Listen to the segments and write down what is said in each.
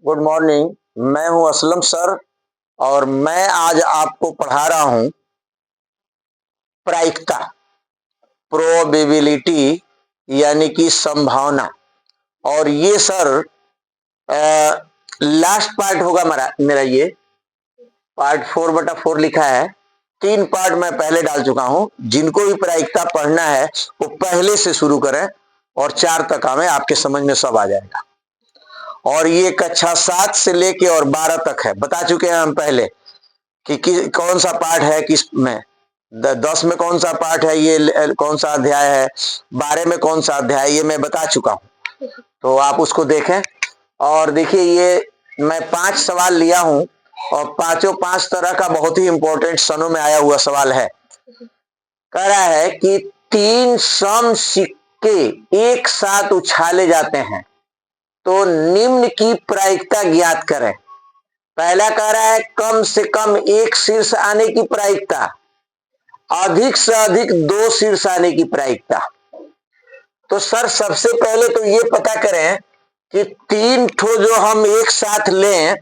Good morning. मैं हूं Aslam sir और मैं आज आपको पढ़ा रहा हूं प्रायिकता, प्रोबेबिलिटी यानी कि संभावना। और ये सर लास्ट पार्ट होगा मेरा ये पार्ट 4/4 लिखा है। 3 पार्ट मैं पहले डाल चुका हूं। जिनको भी प्रायिकता पढ़ना है वो पहले से शुरू करें और 4 तक आवे, आपके समझ में सब आ जाएगा। और ये कक्षा 7 से लेके और 12 तक है। बता चुके हैं हम पहले कि कौन सा पाठ है, किस में 10 में कौन सा पाठ है, ये कौन सा अध्याय है, 12 में कौन सा अध्याय, ये मैं बता चुका हूं। तो आप उसको देखें। और देखिए, ये मैं 5 सवाल लिया हूं और पांचों 5 तरह का बहुत ही इंपॉर्टेंट सनों में आया हुआ सवाल है। कह रहा है कि 3 सम सिक्के एक साथ उछाले जाते हैं तो निम्न की प्रायिकता ज्ञात करें। पहला कह रहा है कम से कम एक शीर्ष आने की प्रायिकता, अधिक से अधिक 2 शीर्ष आने की प्रायिकता। तो सर सबसे पहले तो ये पता करें कि 3 ठो जो हम एक साथ लें,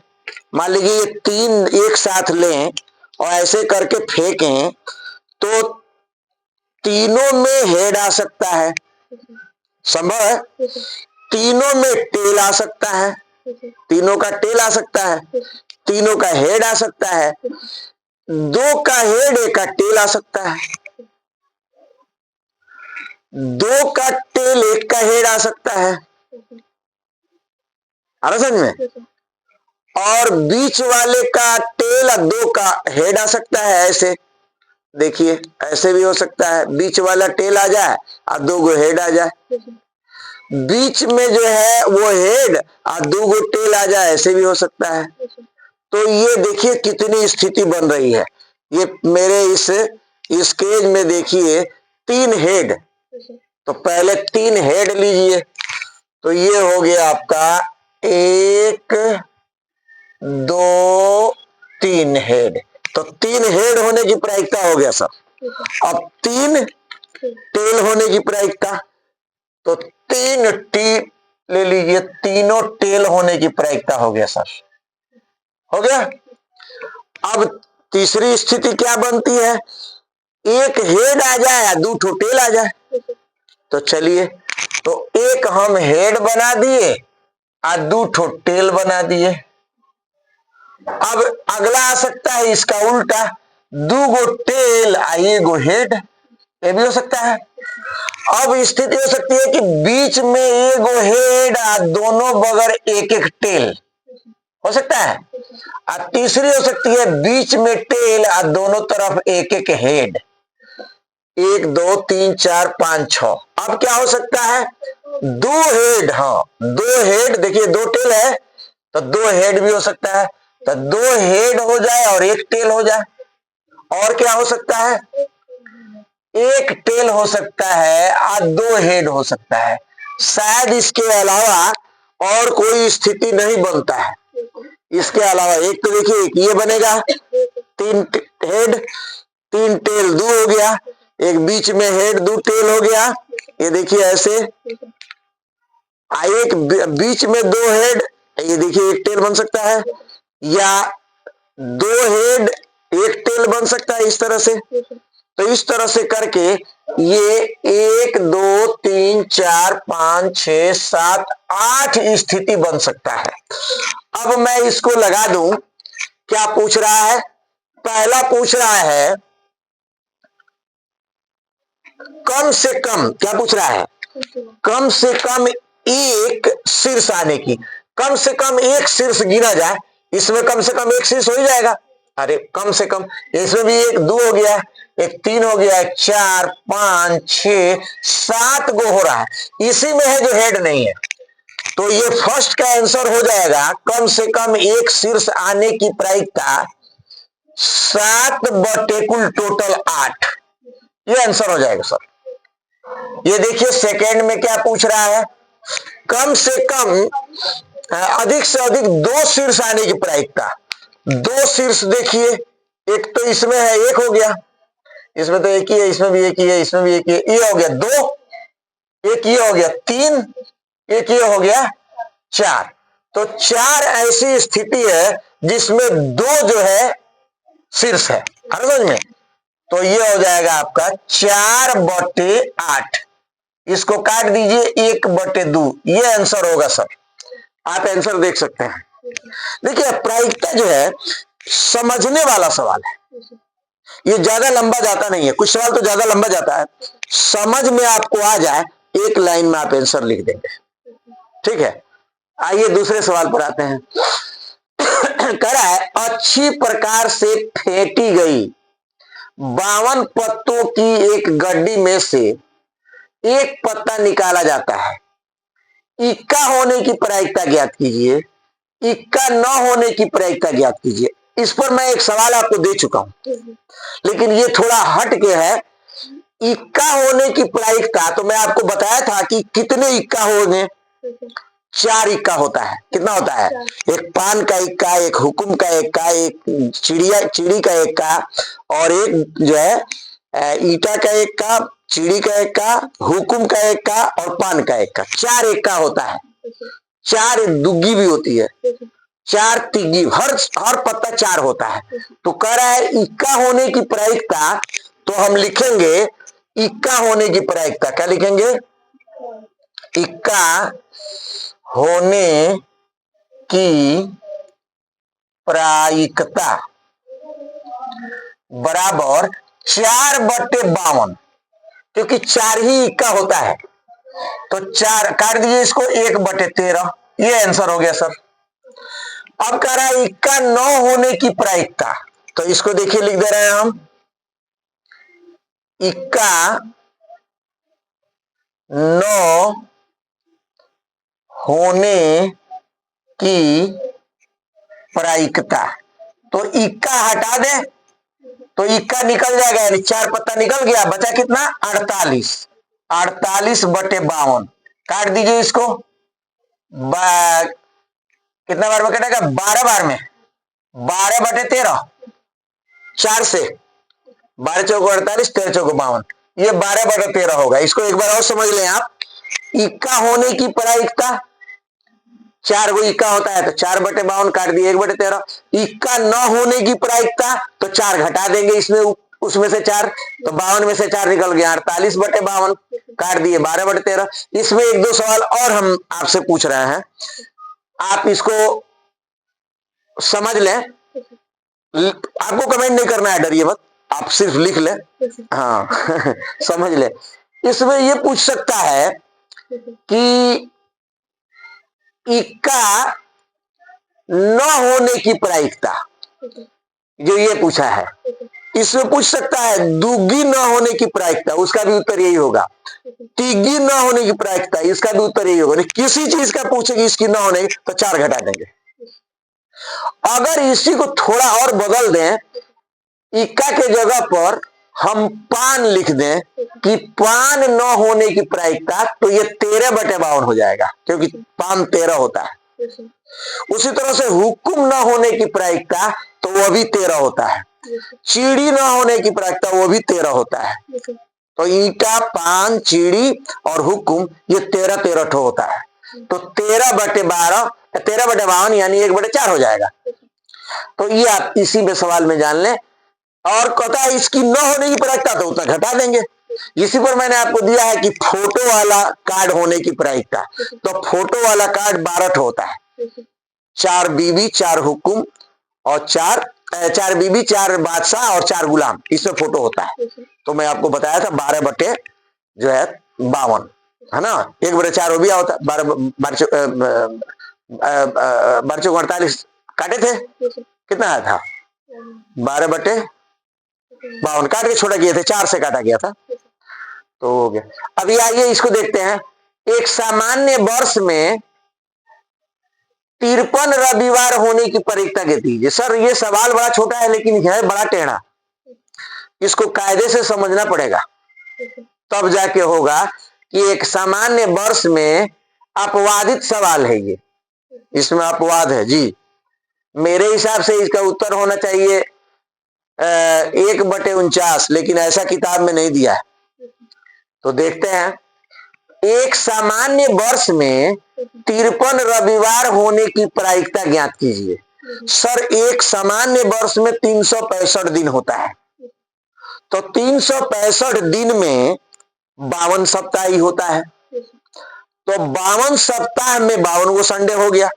मान लीजिए ये 3 एक साथ लें और ऐसे करके फेंकें तो तीनों में हेड आ सकता है, संभव है। तीनों में टेल आ सकता है, तीनों का टेल आ सकता है, तीनों का हेड आ सकता है, 2 का हेड 1 का टेल आ सकता है, 2 का टेल 1 का हेड आ सकता है। आ रहा समझ में? और बीच वाले का टेल और 2 का हेड आ सकता है। ऐसे देखिए, ऐसे भी हो सकता है, बीच वाला टेल आ जाए और 2 गो हेड आ जाए। बीच में जो है वो हेड और 2 गो टेल आ जाए, ऐसे भी हो सकता है। तो ये देखिए कितनी स्थिति बन रही है। ये मेरे इस स्केच में देखिए 3 हेड। तो पहले 3 हेड लीजिए। तो ये हो गया आपका 1 2 3 हेड। तो 3 हेड होने की प्रायिकता हो गया सर। अब 3 टेल होने की प्रायिकता, तो 3 टी ले लीजिए, तीनों टेल होने की प्रायिकता हो गया सर। हो गया। अब तीसरी स्थिति क्या बनती है, 1 हेड आ जाए 2 ठो टेल आ जाए। तो चलिए, तो 1 हम हेड बना दिए और 2 ठो टेल बना दिए। अब अगला आ सकता है इसका उल्टा, 2 गो टेल और 1 गो हेड, ये भी हो सकता है। अब स्थिति हो सकती है कि बीच में 1 गो हेड और दोनों बगैर 1-1 टेल, हो सकता है। और तीसरी हो सकती है बीच में टेल और दोनों तरफ 1-1 हेड, 1 2 3 4 5 6। अब क्या हो सकता है, 2 हेड, हाँ 2 हेड, देखिए 2 टेल है तो 2 हेड भी हो सकता है। तो 2 हेड हो जाए और 1 टेल हो जाए। और क्या हो सकता है, 1 टेल हो सकता है और 2 हेड हो सकता है। शायद इसके अलावा और कोई स्थिति नहीं बनता है। इसके अलावा एक तो देखिए, एक ये बनेगा 3 हेड 3 टेल 2 हो गया, एक बीच में हेड 2 टेल हो गया, ये देखिए ऐसे। एक बीच में 2 हेड, ये देखिए 1 टेल बन सकता है, या 2 हेड 1 टेल बन सकता है इस तरह से। तो इस तरह से करके ये 1 2 3 4 5 6 7 8 स्थिति बन सकता है। अब मैं इसको लगा दूं, क्या पूछ रहा है, पहला पूछ रहा है कम से कम, क्या पूछ रहा है, कम से कम एक शीर्ष आने की। कम से कम एक शीर्ष गिना जाए, इसमें कम से कम एक शीर्ष हो ही जाएगा। अरे कम से कम, इसमें भी 1 2 हो गया, 1 3 हो गया, 4 5 6 7 गो हो रहा है, इसी में है जो हेड नहीं है। तो ये फर्स्ट का आंसर हो जाएगा, कम से कम एक शीर्ष आने की प्रायिकता 7 बटे कुल टोटल 8, ये आंसर हो जाएगा सर। ये देखिए सेकेंड में क्या पूछ रहा है, कम से कम अधिक से अधिक 2 शीर्ष आने की प्रायिकता। 2 शीर्ष देखिए, एक तो इसमें है 1 हो गया, इसमें तो 1 ही है, इसमें भी 1 ही है, इसमें भी 1 ही है, ये हो गया 2, 1 ये हो गया 3, 1 ये हो गया 4। तो 4 ऐसी स्थिति है जिसमें 2 जो है शीर्ष है, समझ में। तो ये हो जाएगा आपका 4/8। इसको काट दीजिए 1/2, ये आंसर होगा सर। आप आंसर देख सकते हैं। देखिए प्रायिकता जो है समझने वाला सवाल है, ये ज्यादा लंबा जाता नहीं है। कुछ सवाल तो ज्यादा लंबा जाता है, समझ में आपको आ जाए एक लाइन में आप आंसर लिख देंगे, ठीक है। आइए दूसरे सवाल पर आते हैं। कह रहा है अच्छी प्रकार से फेंटी गई 52 पत्तों की एक गड्डी में से एक पत्ता निकाला जाता है। इक्का होने की प्रायिकता ज्ञात कीजिए, इक्का न होने की प्रायिकता ज्ञात कीजिए। इस पर मैं एक सवाल आपको दे चुका हूं, लेकिन ये थोड़ा हट के है। इक्का होने की प्रायिकता तो मैं आपको बताया था कि कितने इक्का होंगे, 4 इक्का होता है। कितना होता है? एक पान का इक्का, एक हुकुम का इक्का, एक चिड़ी का इक्का, और एक जो है ईटा का इक्का, चिड़ी का इक्का, हुकुम का इक्का और पान का इक्का। 4 इक्का होता है। 4 दुग्गी भी होती है, 4 तिग्गी, हर पत्ता 4 होता है। तो कह रहा है इक्का होने की प्रायिकता, तो हम लिखेंगे इक्का होने की प्रायिकता। क्या लिखेंगे? इक्का होने की प्रायिकता बराबर 4/52, क्योंकि 4 ही इक्का होता है। तो 4 काट दीजिए इसको, 1/13। ये आंसर हो गया सर। अब कह रहा है इक्का न होने की प्रायिकता, तो इसको देखिए लिख दे रहे हैं हम, इक्का न होने की प्रायिकता। तो इक्का हटा दे तो इक्का निकल जाएगा, यानी 4 पत्ता निकल गया, बचा कितना? 48। 48/52 काट दीजिए इसको। कितना बार में कटेगा? 12 बार में। 12/13, 4 से 12 चौको 48, 13 चौको 52, ये 12/13 होगा। इसको एक बार और समझ लें आप। इक्का होने की प्रायिकता, 4 को इक्का होता है तो 4/52 काट दिए 1/13। इक्का न होने की प्रायिकता, तो 4 घटा देंगे इसमें, उसमें से 4, तो 52 में से 4 निकल गया, 48/52 काट दिए 12/13। इसमें 1-2 सवाल और हम आपसे पूछ रहे हैं, आप इसको समझ लें। आपको कमेंट नहीं करना है, डरिए मत, आप सिर्फ लिख ले। हाँ समझ ले। इसमें ये पूछ सकता है कि इक्का न होने की प्रायिकता, जो ये पूछा है, इसमें पूछ सकता है दुग्गी न होने की प्रायिकता, उसका भी उत्तर यही होगा। तिग्गी न होने की प्रायिकता, इसका भी उत्तर यही होगा। किसी चीज का पूछेगी इसकी न होने की, तो 4 घटा देंगे। अगर इसी को थोड़ा और बदल दें, इक्का के जगह पर हम पान लिख दें कि पान न होने की प्रायिकता, तो ये 13/52 हो जाएगा, क्योंकि पान 13 होता है। उसी तरह से हुकुम न होने की प्रायिकता, तो वह भी 13 होता है। चीड़ी न होने की प्रायिकता, वो भी 13 होता है। तो ईटा, पान, चीड़ी और हुकुम, ये 13 ठो होता है। तो 13/12, 13/52 यानी 1/4 हो जाएगा। तो ये आप इसी में सवाल में जान लें। और कहता है इसकी न होने की प्रायिकता, तो उतना घटा देंगे। इसी पर मैंने आपको दिया है कि फोटो वाला कार्ड होने की प्रायिकता, तो फोटो वाला कार्ड 12 होता है। 4 बीबी, 4 हुकुम और 4 बीबी, 4 बादशाह और 4 गुलाम, इसमें फोटो होता है। तो मैं आपको बताया था 12/52 है ना। 1/4 हो भी होता, 12 48 काटे थे, कितना आया था? 12/52 काट के छोटा किए थे, 4 से काटा गया था, तो हो गया। अभी आइए इसको देखते हैं। एक सामान्य वर्ष में 53 रविवार होने की प्रायिकता कहती है। सर ये सवाल बड़ा छोटा है, लेकिन है बड़ा टेढ़ा, इसको कायदे से समझना पड़ेगा, तब जाके होगा कि एक सामान्य वर्ष में, अपवादित सवाल है ये, इसमें अपवाद है जी। मेरे हिसाब से इसका उत्तर होना चाहिए 1/49, लेकिन ऐसा किताब में नहीं दिया है। तो देखते हैं एक सामान्य वर्ष में 53 रविवार होने की प्रायिकता ज्ञात कीजिए। सर, एक सामान्य वर्ष में 365 दिन होता है, तो 365 दिन में 52 सप्ताह ही होता है, तो 52 सप्ताह में 52 वो संडे हो गया,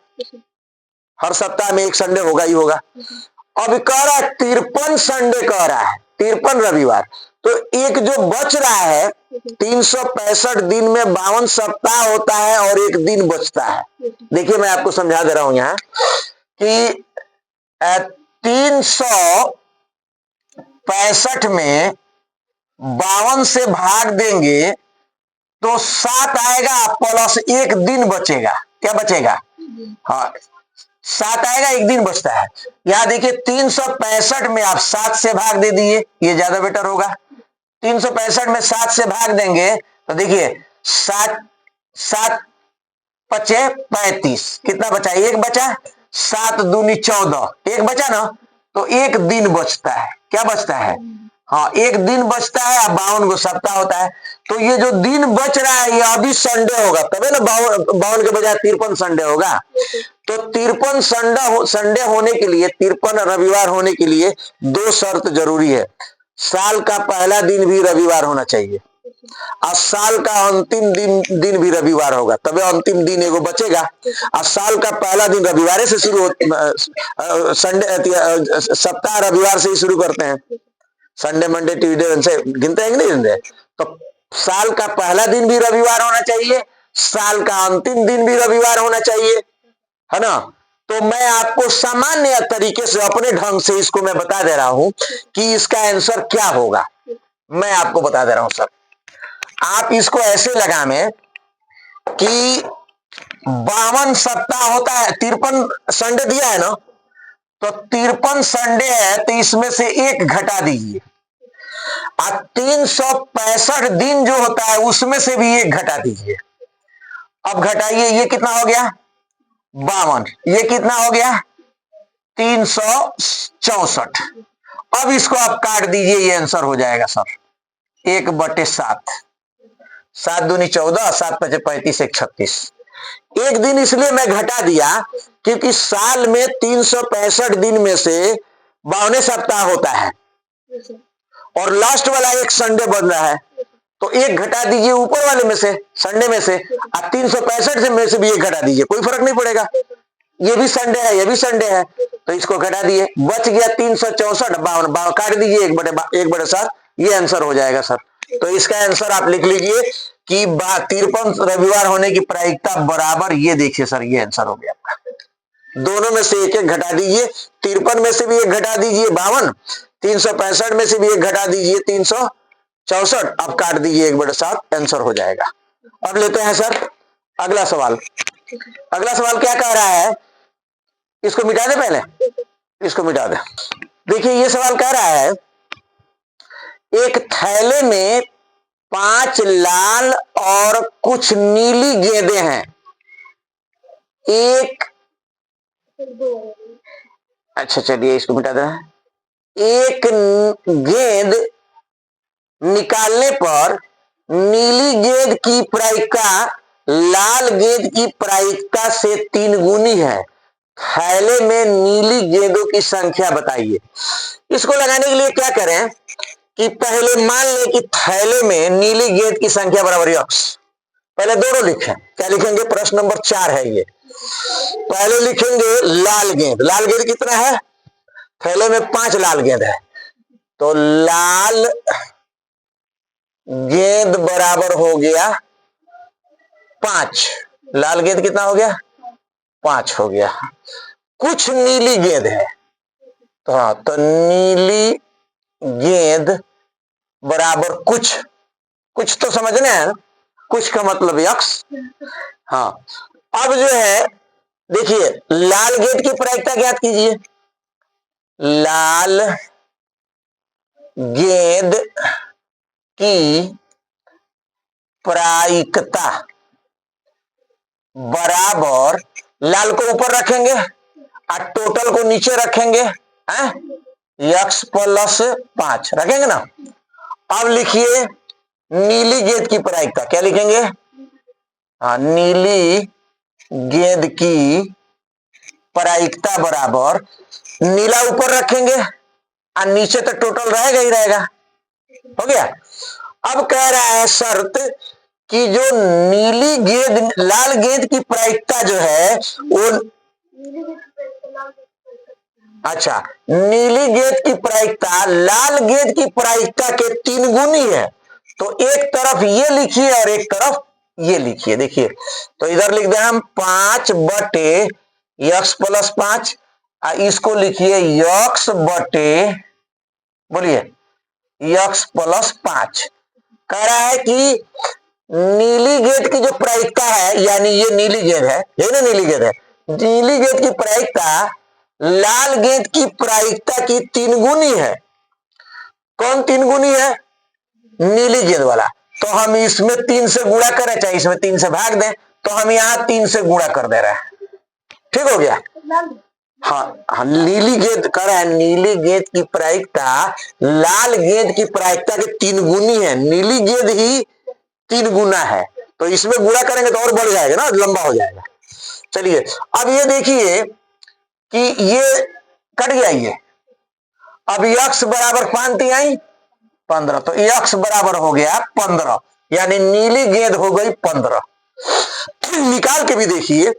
हर सप्ताह में एक संडे होगा ही होगा। अब कह रहा है 53 संडे कह रहा है, 53 रविवार, तो एक जो बच रहा है 365 दिन में 52 सप्ताह होता है और एक दिन बचता है। देखिए मैं आपको समझा दे रहा हूं यहां कि 365 में 52 से भाग देंगे तो 7 आएगा प्लस एक दिन बचेगा। क्या बचेगा? हाँ, 7 आएगा, एक दिन बचता है। यहां देखिए 365 में आप 7 से भाग दे दिए, ये ज्यादा बेटर होगा। 365 में 7 से भाग देंगे तो देखिए 7 पचे 35, कितना बचा? एक बचा, 7 दूनी 14, एक बचा ना, तो एक दिन बचता है। क्या बचता है? हाँ, एक दिन बचता है, 52 को सप्ताह होता है। तो ये जो दिन बच रहा है ये अभी संडे होगा, तबे ना 52 के बजाय 53 संडे होगा। तो 53 संडे होने के लिए, 53 रविवार होने के लिए 2 शर्त जरूरी है। साल का पहला दिन भी रविवार होना चाहिए और साल का अंतिम दिन भी रविवार होगा, तबे अंतिम दिन एगो बचेगा। और साल का पहला दिन रविवार से शुरू संडे, सप्ताह रविवार से ही शुरू करते हैं, संडे मंडे ट्यूसडे उनसे गिनते हैं कि नहीं गिनते? तो साल का पहला दिन भी रविवार होना चाहिए, साल का अंतिम दिन भी रविवार होना चाहिए, है ना। तो मैं आपको सामान्य तरीके से अपने ढंग से इसको मैं बता दे रहा हूं कि इसका आंसर क्या होगा। मैं आपको बता दे रहा हूं सर, आप इसको ऐसे लगा में कि 52 सप्ताह होता है, 53 संडे दिया है ना, तो 53 संडे है तो इसमें से एक घटा दीजिए, और 365 दिन जो होता है उसमें से भी एक घटा दीजिए। अब घटाइए, ये कितना हो गया? 52। ये कितना हो गया? 364। अब इसको आप काट दीजिए, ये आंसर हो जाएगा सर 1/7। 7 दूनी 14, 7 पचे 35, 1 36। एक दिन इसलिए मैं घटा दिया क्योंकि साल में 365 दिन में से 52 सप्ताह होता है और लास्ट वाला एक संडे बन रहा है, तो एक घटा दीजिए ऊपर वाले में से, संडे में से, और 365 में से भी एक घटा दीजिए, कोई फर्क नहीं पड़ेगा। ये भी संडे है, ये भी संडे है, तो इसको घटा दिए, बच गया 364, 52 काट दीजिए 1/7, ये आंसर हो जाएगा सर। तो इसका आंसर आप लिख लीजिए कि 53 रविवार होने की प्रायिकता बराबर, ये देखिए सर, ये आंसर हो गया आपका। दोनों में से एक एक घटा दीजिए, 53 में से भी एक घटा दीजिए 52, 365 में से भी एक घटा दीजिए 364, अब काट दीजिए 1/7, आंसर हो जाएगा। अब लेते हैं सर अगला सवाल। अगला सवाल क्या कह रहा है, इसको मिटा दे, पहले इसको मिटा दे। देखिए ये सवाल कह रहा है, एक थैले में 5 लाल और कुछ नीली गेंदें हैं। अच्छा चलिए इसको मिटा दे। एक गेंद निकालने पर नीली गेंद की प्रायिकता लाल गेंद की प्रायिकता से 3 गुनी है। थैले में नीली गेंदों की संख्या बताइए। इसको लगाने के लिए क्या करें कि पहले मान लें कि थैले में नीली गेंद की संख्या बराबर x। पहले दोनों लिखें, क्या लिखेंगे? प्रश्न नंबर 4 है ये। पहले लिखेंगे लाल गेंद। लाल गेंद कितना है? थैले में 5 लाल गेंद है, तो लाल गेंद बराबर हो गया 5। लाल गेंद कितना हो गया? 5 हो गया। कुछ नीली गेंद है, तो हाँ, तो नीली गेंद बराबर कुछ तो समझने हैं, कुछ का मतलब x। हाँ, अब जो है देखिए लाल गेंद की प्रायिकता ज्ञात कीजिए। लाल गेंद की प्रायिकता बराबर, लाल को ऊपर रखेंगे और टोटल को नीचे रखेंगे, x + 5 रखेंगे ना। अब लिखिए नीली गेंद की प्रायिकता, क्या लिखेंगे? नीली गेंद की प्रायिकता बराबर, नीला ऊपर रखेंगे और नीचे तो टोटल रहेगा ही रहेगा। हो गया। अब कह रहा है शर्त कि जो नीली गेंद लाल गेंद की प्रायिकता जो है वो, अच्छा, नीली गेंद की प्रायिकता लाल गेंद की प्रायिकता के 3 गुनी है। तो एक तरफ ये लिखिए और एक तरफ ये लिखिए। देखिए, तो इधर लिख दें हम 5 बटे यक्स प्लस 5, इसको लिखिए यक्स बटे, बोलिए, यक्स प्लस 5। कह रहा है कि नीली गेंद की जो प्रायिकता है, यानी ये नीली गेंद है, यही ना नीली गेंद है, नीली गेंद की प्रायिकता लाल गेंद की प्रायिकता की 3 गुनी है। कौन 3 गुनी है? नीली गेंद वाला। तो हम इसमें 3 से गुणा करें, चाहे इसमें 3 से भाग दें, तो हम यहां 3 से गुणा कर दे रहे हैं। ठीक हो गया। हाँ, नीली गेंद कर रहा है, नीली गेंद की प्रायिकता लाल गेंद की प्रायिकता के 3 गुनी है। नीली गेंद ही 3 गुना है, तो इसमें गुणा करेंगे तो और बढ़ जाएगा ना, लंबा हो जाएगा। चलिए, अब ये देखिए कि ये कट गया, ये अब यक्स बराबर 5 आई 15, तो यक्स बराबर हो गया 15, यानी नीली गेंद हो गई 15। निकाल के भी देखिए,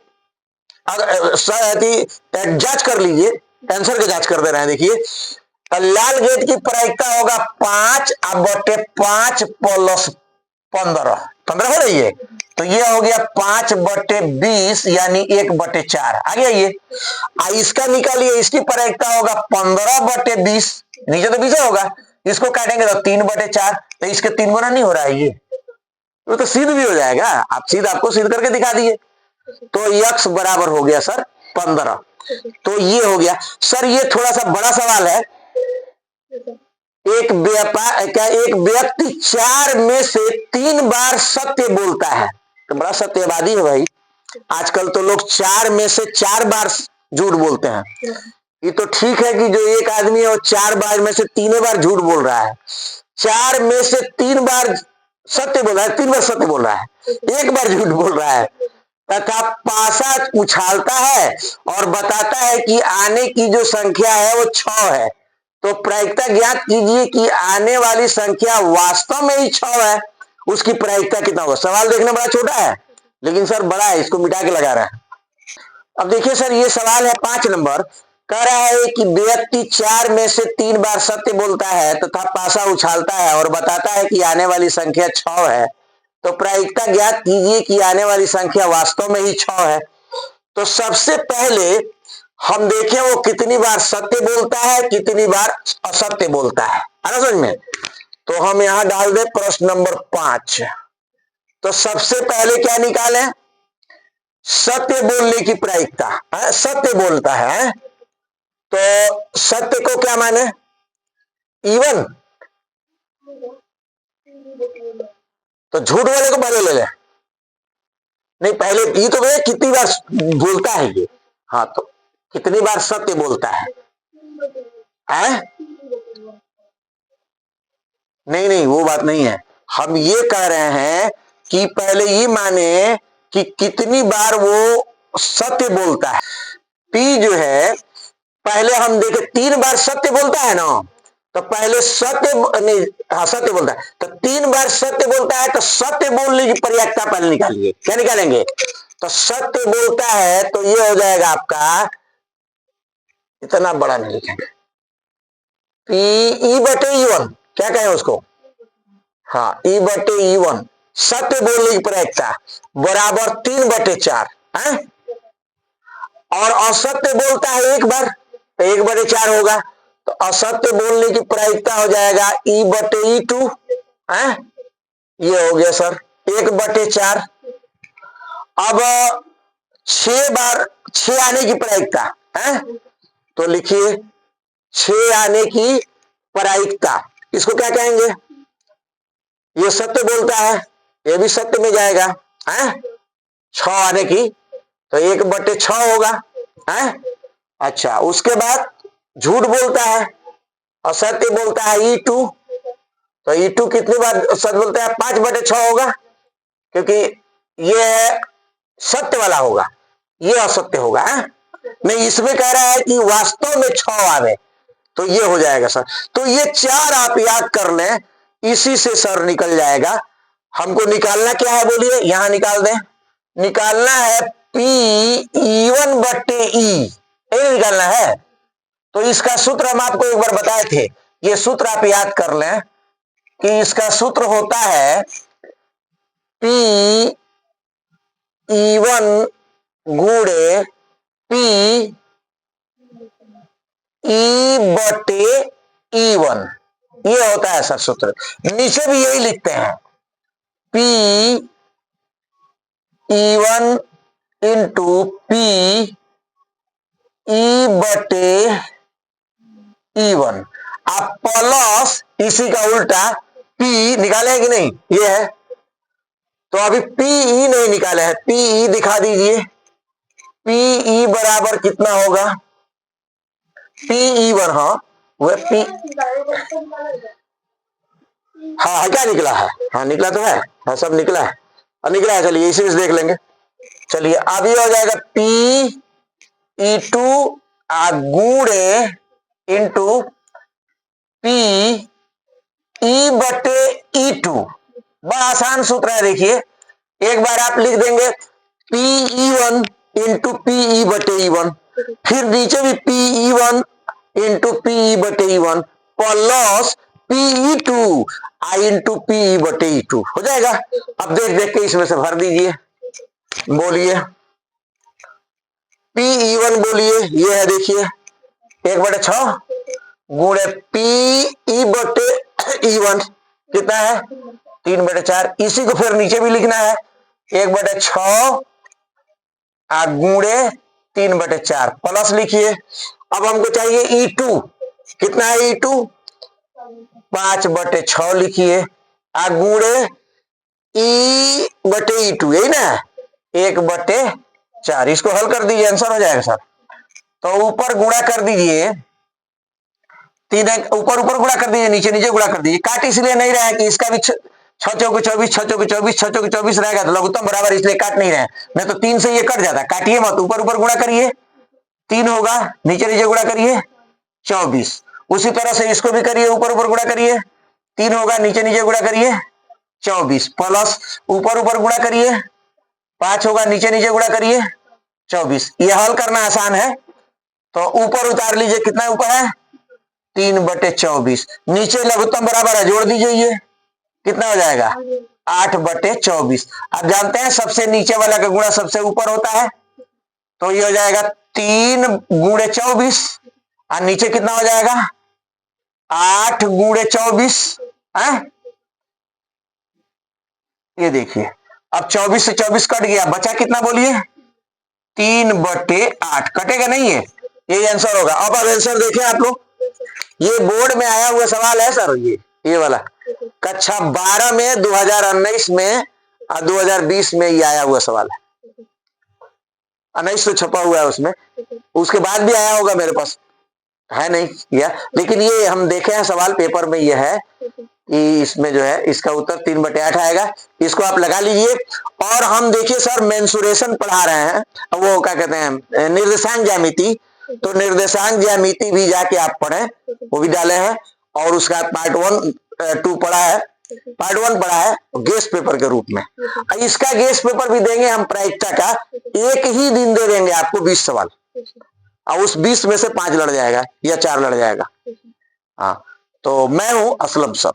जांच कर लीजिए, आंसर की जांच कर दे रहे हैं। देखिए, लाल गेंद की प्रायिकता होगा 5 बटे 5 प्लस 15, 15 हो रही है, तो ये हो गया 5 बटे 20, यानी 1 बटे 4 आ गया ये। इसका निकालिए, इसकी प्रायिकता होगा 15 बटे 20, नीचे तो 20 होगा, इसको काटेंगे तो 3 बटे 4, तो इसके 3 गुना नहीं हो रहा है ये, वो तो सिद्ध भी हो जाएगा। आप सीध आपको सिद्ध करके दिखा दिए। तो यक्स बराबर हो गया सर 15। तो ये हो गया सर। ये थोड़ा सा बड़ा सवाल है। एक व्यक्ति 4 में से 3 बार सत्य बोलता है, तो बड़ा सत्यवादी है भाई। आजकल तो लोग 4 में से 4 बार झूठ बोलते हैं। ये तो ठीक है कि जो एक आदमी है वो 4 बार में से 3 बार झूठ बोल रहा है। 4 में से 3 बार सत्य बोल रहा है, 3 बार सत्य बोल रहा है, 1 बार झूठ बोल रहा है, तथा पासा उछालता है और बताता है कि आने की जो संख्या है वो 6 है। तो प्रायिकता ज्ञात कीजिए कि आने वाली संख्या वास्तव में ही 6 है, उसकी प्रायिकता कितना होगा। सवाल देखने बड़ा छोटा है, लेकिन सर बड़ा है, इसको मिटा के लगा रहा है। अब देखिए सर, ये सवाल है 5 नंबर। कह रहा है कि व्यक्ति 4 में से 3 बार सत्य बोलता है तथा पासा उछालता है और बताता है कि आने वाली संख्या 6 है। तो प्रायिकता ज्ञात कीजिए कि आने वाली संख्या वास्तव में ही 6 है। तो सबसे पहले हम देखें वो कितनी बार सत्य बोलता है, कितनी बार असत्य बोलता है, ना समझ में। तो हम यहां डाल दे प्रश्न नंबर 5। तो सबसे पहले क्या निकालें? सत्य बोलने की प्रायिकता। सत्य बोलता है तो सत्य को क्या माने? इवन। तो झूठ वाले को पहले ले ले, नहीं पहले ये तो भैया कितनी बार बोलता है ये। हाँ, तो कितनी बार सत्य बोलता है? नहीं, वो बात नहीं है। हम ये कह रहे हैं कि पहले ये माने कि कितनी बार वो सत्य बोलता है। पी जो है, पहले हम देखे 3 बार सत्य बोलता है ना, तो पहले सत्य नहीं, हाँ सत्य बोलता है, तो 3 बार सत्य बोलता है, तो सत्य बोलने की प्रायिकता पहले निकालिए। क्या निकालेंगे? तो सत्य बोलता है तो ये हो जाएगा आपका, इतना बड़ा नहीं लिखेंगे, पी ई बटे ई1, क्या कहें उसको? हाँ, ई बटे ई1 सत्य बोलने की प्रायिकता बराबर 3 बटे 4 है। और असत्य बोलता है 1 बार, तो 1 बटे 4 होगा। तो असत्य बोलने की प्रायिकता हो जाएगा ई बटे ई2 है। ये हो गया सर 1 बटे 4। अब 6 बार 6 आने की प्रायिकता है, तो लिखिए 6 आने की प्रायिकता, इसको क्या कहेंगे? ये सत्य बोलता है, ये भी सत्य में जाएगा है। 6 आने की, तो 1 बटे 6 होगा है। अच्छा, उसके बाद झूठ बोलता है, असत्य बोलता है ई2, तो ई2 कितनी बार सत्य बोलता है? 5 बटे 6 होगा, क्योंकि ये सत्य वाला होगा, ये असत्य होगा है? नहीं, इसमें कह रहा है कि वास्तव में 6 आवे, तो ये हो जाएगा सर। तो ये 4 आप याद कर लें, इसी से सर निकल जाएगा। हमको निकालना क्या है बोलिए, यहां निकाल दें। निकालना है P(E1 बट्टे E), यही निकालना है। तो इसका सूत्र हम आपको एक बार बताए थे, ये सूत्र आप याद कर लें कि इसका सूत्र होता है P(E1 गुणे P(E बटे E1), ये होता है सर सूत्र। नीचे भी यही लिखते हैं, P(E1 इंटू P(E बटे E1), आप प्लस इसी का उल्टा P निकाले कि नहीं, ये है। तो अभी PE नहीं निकाले है, PE दिखा दीजिए। PE बराबर कितना होगा, PE1, हाँ वह P, हाँ क्या निकला है, हाँ निकला तो है, हाँ सब निकला है, निकला है। चलिए इसी से देख लेंगे। चलिए अब ये हो जाएगा PE2 गुणे इंटू PE बटे E2। बड़ा आसान सूत्र है, देखिए एक बार आप लिख देंगे PE1 इंटू PE बटे E1, फिर नीचे भी PE1 इंटू PE बटे E1 plus PE2 into PE बटे E2 हो जाएगा। अब देख देख के इसमें से भर दीजिए, बोलिए PE1 बोलिए, ये है देखिए 1/6 गुणे PE बटे E1 कितना है 3/4। इसी को फिर नीचे भी लिखना है 1/6 गुणे 3/4 प्लस लिखिए। अब हमको चाहिए E2, कितना है E2 5/6 लिखिए, गुणे E बटे E2, यही ना 1/4। इसको हल कर दीजिए, आंसर हो जाएगा सर। तो ऊपर गुणा कर दीजिए, तीन ऊपर ऊपर गुणा कर दीजिए, नीचे नीचे गुणा कर दीजिए। काट इसलिए नहीं रहा है कि इसका भी 6 चौके 24, 6 चौके 24, 6 चौके 24 रहेगा तो लघुत्तम बराबर, इसलिए काट नहीं रहे। नहीं तो 3 से ये कट जाता, काटिए मत, ऊपर ऊपर गुणा करिए, 3 होगा, नीचे नीचे गुणा करिए 24। उसी तरह से इसको भी करिए, ऊपर ऊपर गुणा करिए, 3 होगा, नीचे नीचे गुणा करिए 24 प्लस ऊपर ऊपर गुणा करिए 5 होगा, नीचे नीचे गुणा करिए 24। ये हल करना आसान है, तो ऊपर उतार लीजिए, कितना ऊपर है 3/24, नीचे लघुत्तम बराबर है, जोड़ दीजिए, ये कितना हो जाएगा 8/24। आप जानते हैं सबसे नीचे वाला का गुणा सबसे ऊपर होता है, तो ये हो जाएगा 3 गुणे 24 और नीचे कितना हो जाएगा 8 गुणे 24 है। ये देखिए अब 24 से 24 कट गया, बचा कितना बोलिए 3/8, कटेगा नहीं है, यही आंसर होगा। अब आंसर देखें आप लोग, ये बोर्ड में आया हुआ सवाल है सर, ये वाला कक्षा 12 में 2019 में और 2020 में ये आया हुआ सवाल है, 19 से छपा हुआ है उसमें, उसके बाद भी आया होगा मेरे पास है नहीं या, लेकिन ये हम देखे हैं सवाल पेपर में, ये है कि इसमें जो है इसका उत्तर 3/8 आएगा। इसको आप लगा लीजिए। और हम देखिए सर मेंसुरेशन पढ़ा रहे हैं, वो क्या कहते हैं निर्देशांक ज्यामिति, तो निर्देशांक ज्यामिति भी जाके आप पढ़े, वो भी डाले हैं। और उसका पार्ट 1 2 पढ़ा है, पार्ट 1 पढ़ा है गेस्ट पेपर के रूप में। इसका गेस्ट पेपर भी देंगे हम प्रायिकता का, एक ही दिन दे देंगे आपको 20 सवाल, और उस 20 में से 5 लड़ जाएगा या 4 लड़ जाएगा। हाँ, तो मैं हूं असलम सर।